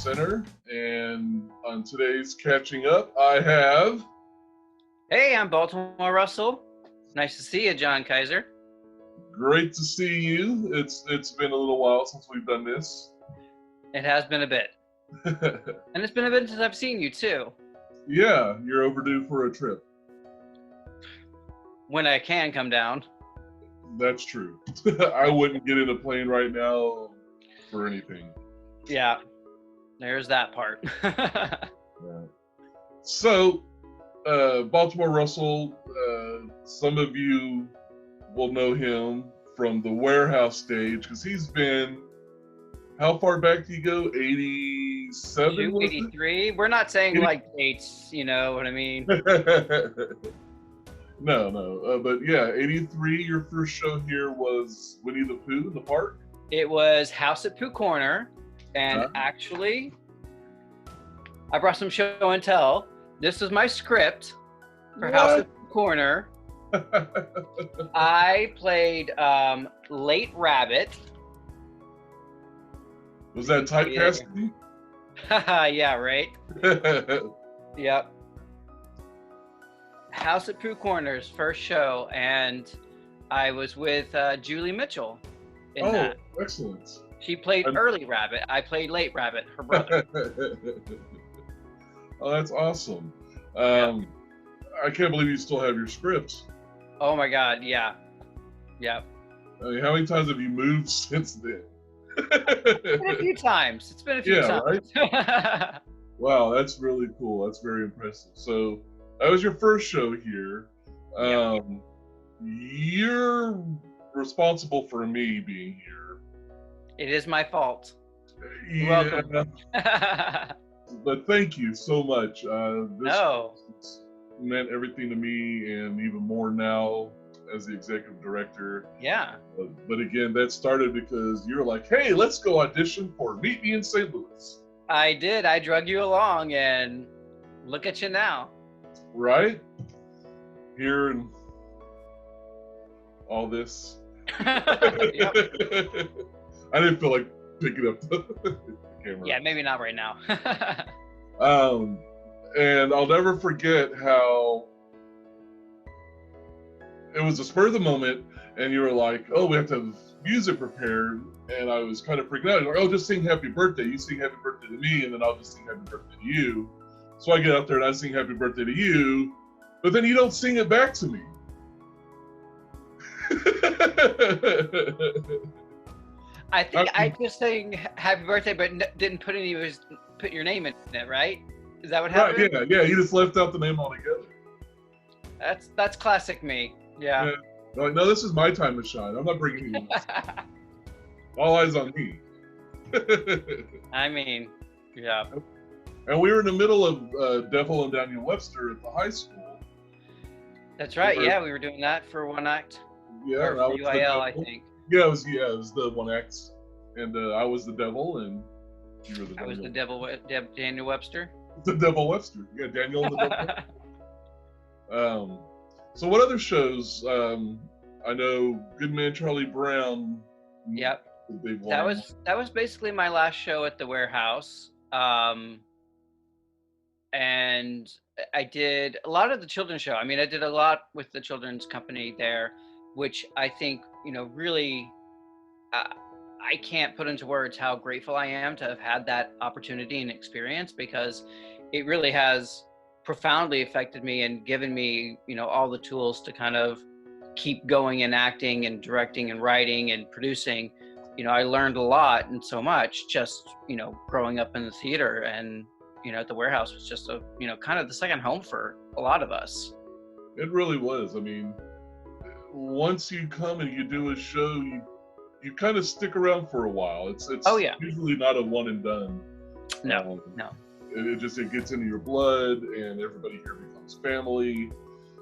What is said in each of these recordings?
Center, and on today's Catching Up, I have... Hey, I'm Baltimore Russell. Nice to see you, John Kaiser. Great to see you. It's been a little while since we've done this. It has been a bit. And it's been a bit since I've seen you, too. Yeah, you're overdue for a trip. When I can come down. That's true. I wouldn't get in a plane right now for anything. Yeah, there's that part. Yeah. So, Baltimore Russell, some of you will know him from the warehouse stage because he's been, how far back do you go? 87? 83? We're not saying 80? like dates, you know what I mean? No. But yeah, 83, your first show here was Winnie the Pooh in the park? It was House at Pooh Corner, and actually, I brought some show and tell. This is my script for House at Pooh Corner. I played Late Rabbit. Was that typecasting? Yeah, right? Yep. House at Pooh Corner's first show, and I was with Julie Mitchell in that. Excellent. She played Early Rabbit. I played Late Rabbit, her brother. Oh, that's awesome. Yeah. I can't believe you still have your scripts. Oh my God, yeah. Yeah. I mean, how many times have you moved since then? It's been a few times. It's been a few times. Right? Wow, that's really cool. That's very impressive. So that was your first show here. Yep. You're responsible for me being here. It is my fault. You're Yeah, welcome. but thank you so much. This meant everything to me, and even more now as the executive director. Yeah. But again, that started because you were like, hey, let's go audition for Meet Me in St. Louis. I did. I drug you along, and look at you now. Right? Here and all this. Yep. I didn't feel like picking up the camera. Yeah, maybe not right now. And I'll never forget how it was a spur of the moment, and you were like, oh, we have to have music prepared, and I was kind of freaking out. You're like, oh, just sing Happy Birthday. You sing Happy Birthday to me, and then I'll just sing Happy Birthday to you. So I get out there and I sing Happy Birthday to you, but then you don't sing it back to me. I think I just sang Happy Birthday, but didn't put your name in it, right? Is that what happened? Right, yeah. You just left out the name altogether. That's classic me. Yeah. Like, no, this is my time to shine. I'm not bringing you in. All eyes on me. I mean, yeah. And we were in the middle of Devil and Daniel Webster at the high school. That's right. Yeah, we were doing that for one act. Yeah, or for UIL, I think. Yeah, it was the one act, and I was the devil, and you were the devil. I was the devil, Daniel Webster. The Devil Webster. Yeah, Daniel and the Devil. So what other shows? I know Goodman Charlie Brown. Yep. The big one. That was basically my last show at the warehouse. And I did a lot of the children's show. I mean, I did a lot with the children's company there, which I think, really, I can't put into words how grateful I am to have had that opportunity and experience, because it really has profoundly affected me and given me, all the tools to kind of keep going and acting and directing and writing and producing. I learned a lot and so much just, growing up in the theater, and, at the warehouse was just a, kind of the second home for a lot of us. It really was. I mean, once you come and you do a show, you kind of stick around for a while. It's usually not a one and done. No. It gets into your blood, and everybody here becomes family.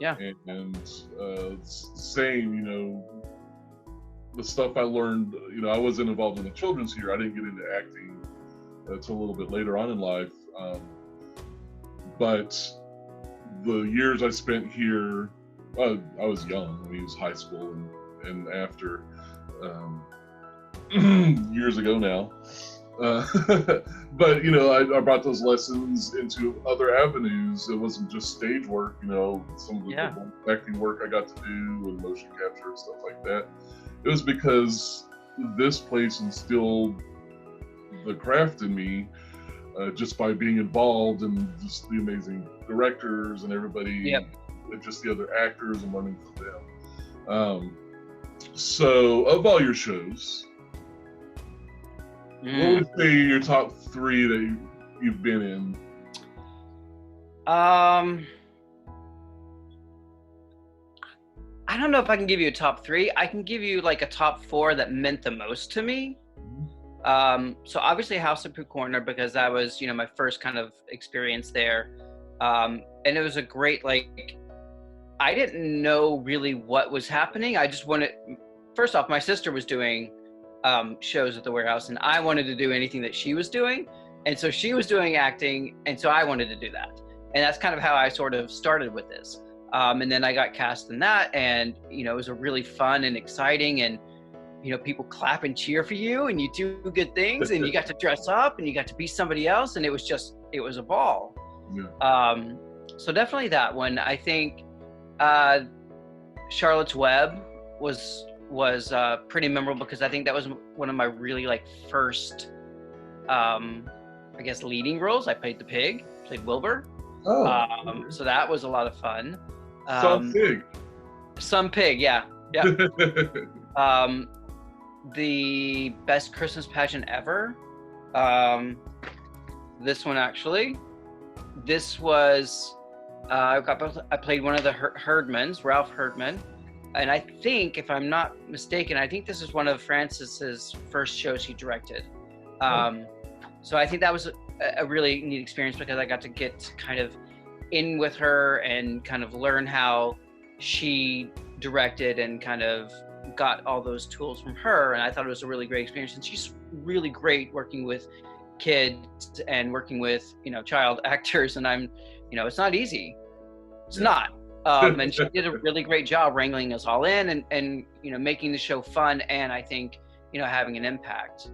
Yeah. And same, the stuff I learned, I wasn't involved in the children's here. I didn't get into acting until a little bit later on in life. But the years I spent here, I was young. I mean, it was high school and after, years ago now. But I brought those lessons into other avenues. It wasn't just stage work. Some of the acting work I got to do and motion capture and stuff like that. It was because this place instilled the craft in me, just by being involved, and just the amazing directors and everybody, and just the other actors, and learning from them. So, of all your shows, what would you say your top 3 that you've been in? I don't know if I can give you a top 3. I can give you like a top 4 that meant the most to me. So obviously House of Pooh Corner, because that was, my first kind of experience there. And it was a great, I didn't know really what was happening. I just first off, my sister was doing shows at the warehouse, and I wanted to do anything that she was doing. And so she was doing acting, and so I wanted to do that. And that's kind of how I sort of started with this. And then I got cast in that, and, it was a really fun and exciting, and, people clap and cheer for you, and you do good things, and you got to dress up, and you got to be somebody else, and it was a ball. Yeah. So definitely that one. I think Charlotte's Web was pretty memorable, because I think that was one of my really first, I guess, leading roles. I played the pig, played Wilbur. So that was a lot of fun. Some pig, yeah. The best Christmas pageant ever. This one actually. This was I played one of the Herdmans, Ralph Herdman, and I think, if I'm not mistaken, I think this is one of Francis's first shows he directed. So I think that was a really neat experience, because I got to get kind of in with her and kind of learn how she directed, and kind of got all those tools from her. And I thought it was a really great experience. And she's really great working with kids and working with, child actors. And it's not easy. It's not. And she did a really great job wrangling us all in, and making the show fun, and I think, having an impact.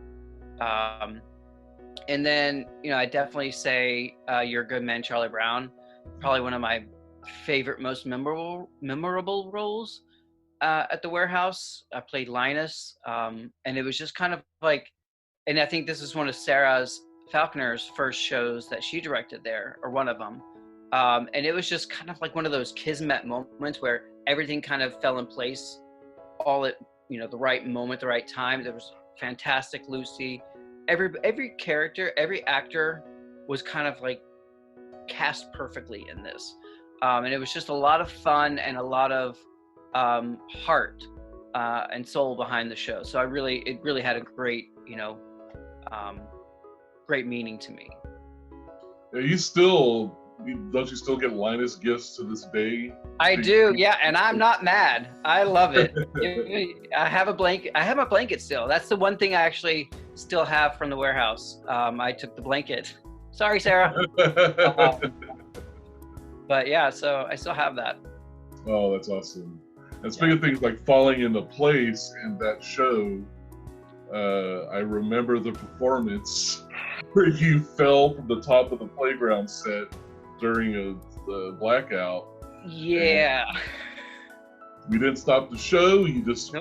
And then, I definitely say You're a Good Man, Charlie Brown. Probably one of my favorite, most memorable roles at the warehouse. I played Linus, and it was just kind of and I think this is one of Sarah's Falconer's first shows that she directed there, or one of them. And it was just kind of like one of those kismet moments where everything kind of fell in place, all at the right moment, the right time. There was fantastic Lucy. Every character, every actor was kind of cast perfectly in this, and it was just a lot of fun and a lot of heart and soul behind the show. So it really had a great great meaning to me. Yeah, don't you still get Linus gifts to this day? I do, yeah, and I'm not mad. I love it. I have a blanket. I have my blanket still. That's the one thing I actually still have from the warehouse. I took the blanket. Sorry, Sarah. But yeah, so I still have that. Oh, that's awesome. And speaking of things like falling into place in that show, I remember the performance where you fell from the top of the playground set during the blackout. Yeah. You didn't stop the show. You just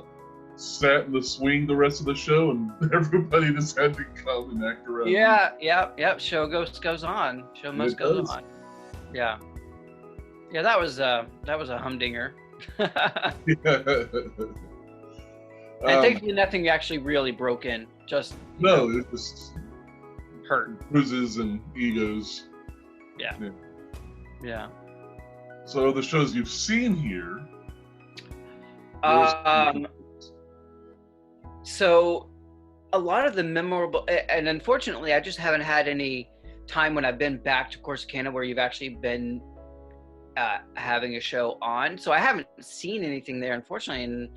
sat in the swing the rest of the show, and everybody just had to come and act around. Yeah. Show goes on. Show must go on. Yeah. Yeah, that was a humdinger. And thankfully nothing actually really broke in. Just it just hurt. Bruises and egos. Yeah. So the shows you've seen here. So a lot of the memorable, and unfortunately I just haven't had any time when I've been back to Corsicana where you've actually been having a show on. So I haven't seen anything there, unfortunately,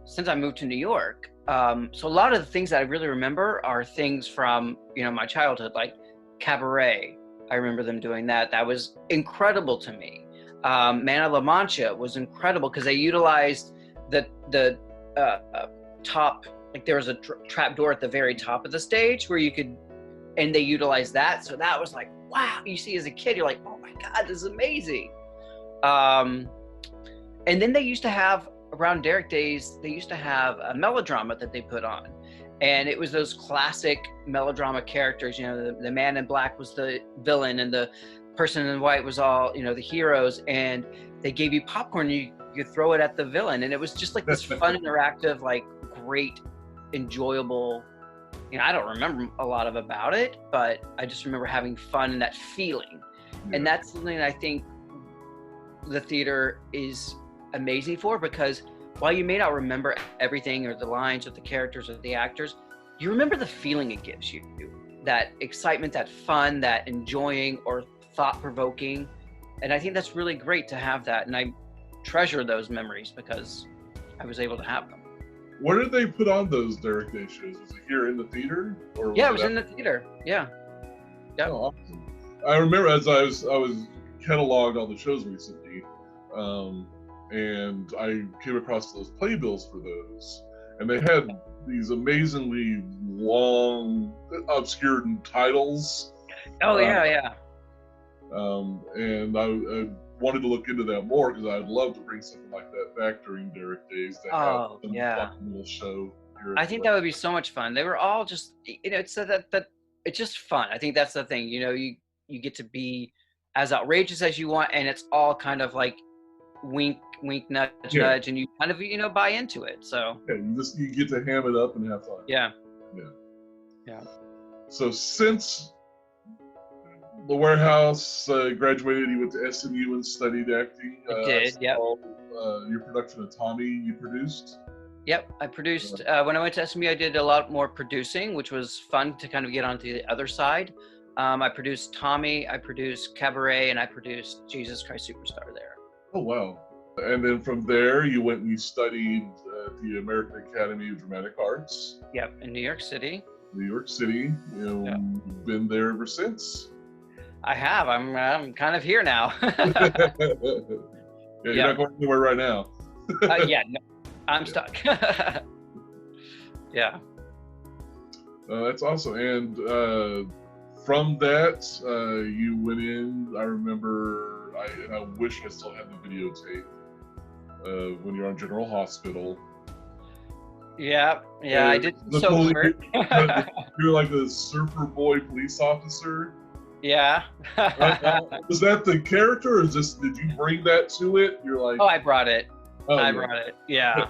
since I moved to New York. So a lot of the things that I really remember are things from, my childhood, like Cabaret. I remember them doing that. That was incredible to me. Man of La Mancha was incredible because they utilized the top like there was a trap door at the very top of the stage where you could, and they utilized that. So that was like, wow, you see as a kid, you're like, oh my God, this is amazing. And then they used to have, around Derek days, they used to have a melodrama that they put on. And it was those classic melodrama characters, you know, the man in black was the villain and the person in white was all, you know, the heroes. And they gave you popcorn, you could throw it at the villain. And it was just like this fun, interactive, like great, enjoyable, you know, I don't remember a lot about it, but I just remember having fun and that feeling. Yeah. And that's something that I think the theater is amazing for, because while you may not remember everything or the lines or the characters or the actors, you remember the feeling it gives you, that excitement, that fun, that enjoying or thought-provoking. And I think that's really great to have that. And I treasure those memories because I was able to have them. Where did they put on those Derek Day shows? Was it here in the theater? Or yeah, it was in the theater. Yeah. Yep. Oh, awesome. I remember as I was cataloged all the shows recently, and I came across those playbills for those, and they had these amazingly long, obscure titles. Oh yeah. And I wanted to look into that more because I'd love to bring something like that back during Derek Days to have some fun little show here. I think that would be so much fun. They were all just, you know, it's that it's just fun. I think that's the thing. You know, you get to be as outrageous as you want, and it's all kind of like wink, nudge, nudge, and you kind of, you know, buy into it. So yeah, you get to ham it up and have fun. Yeah. So since the Warehouse graduated, you went to SMU and studied acting. I did. Yep. Your production of Tommy, you produced. Yep, I produced. When I went to SMU, I did a lot more producing, which was fun to kind of get onto the other side. I produced Tommy, I produced Cabaret, and I produced Jesus Christ Superstar there. Oh, wow. And then from there, you went and you studied at the American Academy of Dramatic Arts. Yep, in New York City. You know, you've been there ever since. I have. I'm kind of here now. You're not going anywhere right now. No, I'm stuck. Yeah. That's awesome. And from that, you went in. I remember, and I wish I still had the videotape when you're on General Hospital. Yeah, I did some work. You're like the surfer boy police officer. Yeah. Was that the character, or did you bring that to it? You're like, oh, I brought it. Brought it. Yeah.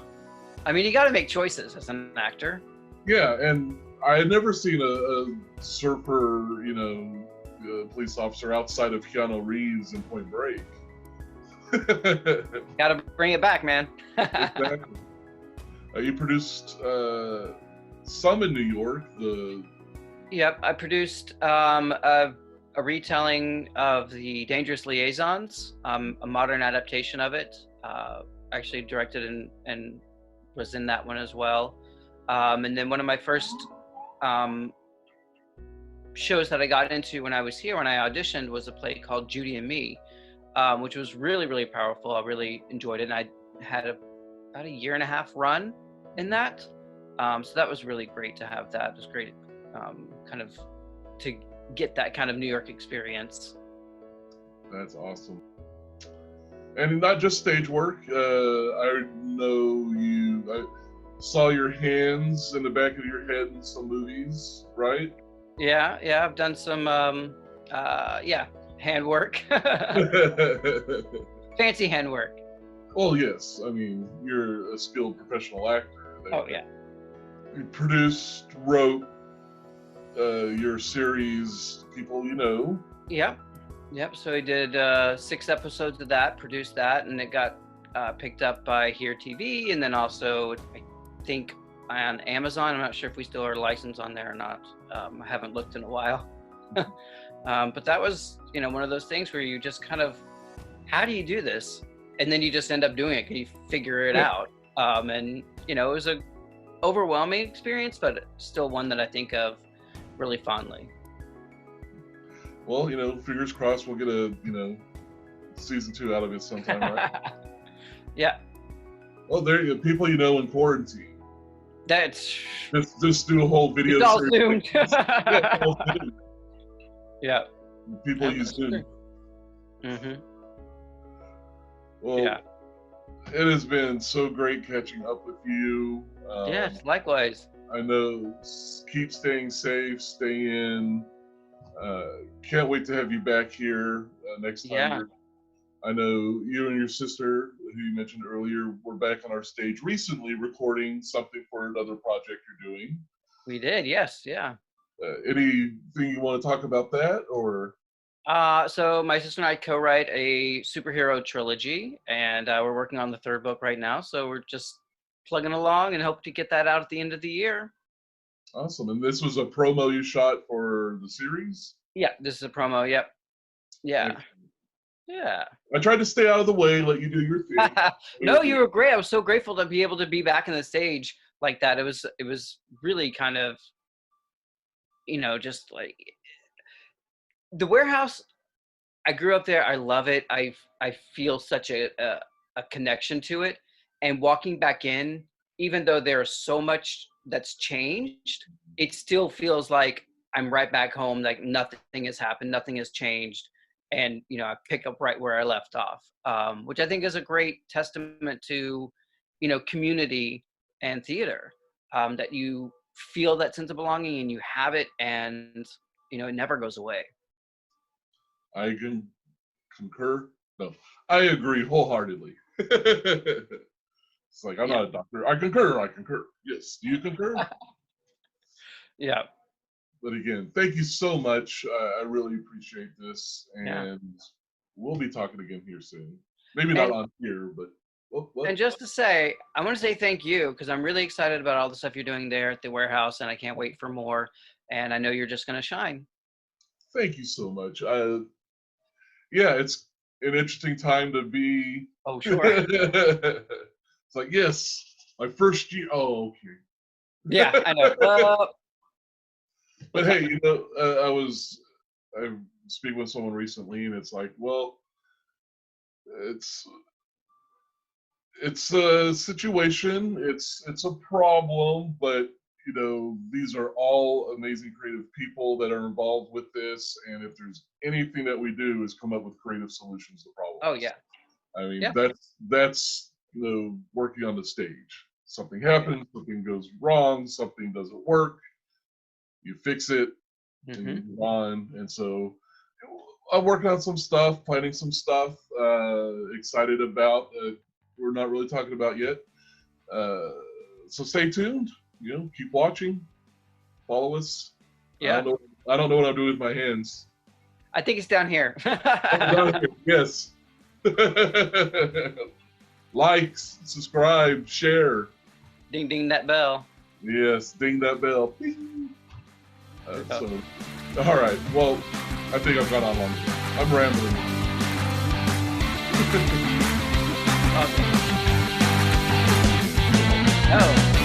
I mean, you got to make choices as an actor. Yeah, and I had never seen a surfer, you know, police officer outside of Keanu Reeves in Point Break. Got to bring it back, man. Exactly. You produced some in New York. Yep, I produced a retelling of the Dangerous Liaisons, a modern adaptation of it. Actually directed and was in that one as well. And then one of my first shows that I got into when I was here, when I auditioned, was a play called Judy and Me, which was really, really powerful. I really enjoyed it. And I had about a 1.5-year run in that. So that was really great to have that. It was great kind of to get that kind of New York experience. That's awesome. And not just stage work. I saw your hands in the back of your head in some movies, right? Yeah, I've done some hand work. Fancy hand work. Well, yes. I mean, you're a skilled professional actor. Oh, yeah. You produced, wrote your series, People You Know. Yep. So I did 6 episodes of that, produced that, and it got picked up by Here TV, and then also I think on Amazon. I'm not sure if we still are licensed on there or not. I haven't looked in a while. But that was, you know, one of those things where you just kind of, how do you do this? And then you just end up doing it. Can you figure it out? And, you know, it was a overwhelming experience, but still one that I think of really fondly. Well, you know, fingers crossed we'll get a, you know, season 2 out of it sometime, right? Yeah. Well, there you go. People You Know in Quarantine. That's Just do a whole video it's all series. zoomed. Yeah, all Zoom. Yeah. People use Zoom. Mm-hmm. Well, Yeah. it has been so great catching up with you. Yes, likewise. I know. Keep staying safe. Stay in. Can't wait to have you back here next time. Yeah. I know you and your sister, who you mentioned earlier, were back on our stage recently recording something for another project you're doing. We did, yes, yeah. Anything you want to talk about that, or? So my sister and I co-write a superhero trilogy, and we're working on the third book right now. So we're just plugging along and hope to get that out at the end of the year. Awesome. And this was a promo you shot for the series? Yeah, this is a promo. Yep. Yeah. Excellent. Yeah. I tried to stay out of the way, let you do your thing. No, you were great. I was so grateful to be able to be back in the stage like that. It was really kind of, just like the warehouse. I grew up there. I love it. I feel such a connection to it. And walking back in, even though there's so much that's changed, it still feels like I'm right back home. Like nothing has happened, nothing has changed, and I pick up right where I left off, which I think is a great testament to, community and theater. That you feel that sense of belonging and you have it, and it never goes away. I can concur. No, I agree wholeheartedly. It's like, I'm not a doctor. I concur. Yes. Do you concur? Yeah. But again, thank you so much. I really appreciate this. And we'll be talking again here soon. Maybe not on here, but. And just to say, I want to say thank you, because I'm really excited about all the stuff you're doing there at the warehouse, and I can't wait for more. And I know you're just going to shine. Thank you so much. Yeah, it's an interesting time to be. Oh, sure. It's like, yes, my first year. Oh, okay. Yeah, I know. But hey, I'm speaking with someone recently, and it's like, well, it's a situation, it's a problem, but these are all amazing creative people that are involved with this, and if there's anything that we do is come up with creative solutions to problems. Oh yeah. I mean, that's working on the stage. Something happens, something goes wrong, something doesn't work, you fix it, and you move on. And so I'm working on some stuff, planning some stuff, excited about. We're not really talking about yet. So stay tuned. Keep watching. Follow us. Yeah. I don't know what I'm doing with my hands. I think it's down here. Down here. Yes. Like, subscribe, share. Ding ding that bell. Yes, ding that bell. Ding. So, all right. Well, I think I've gone on long enough. I'm rambling. Okay. Oh.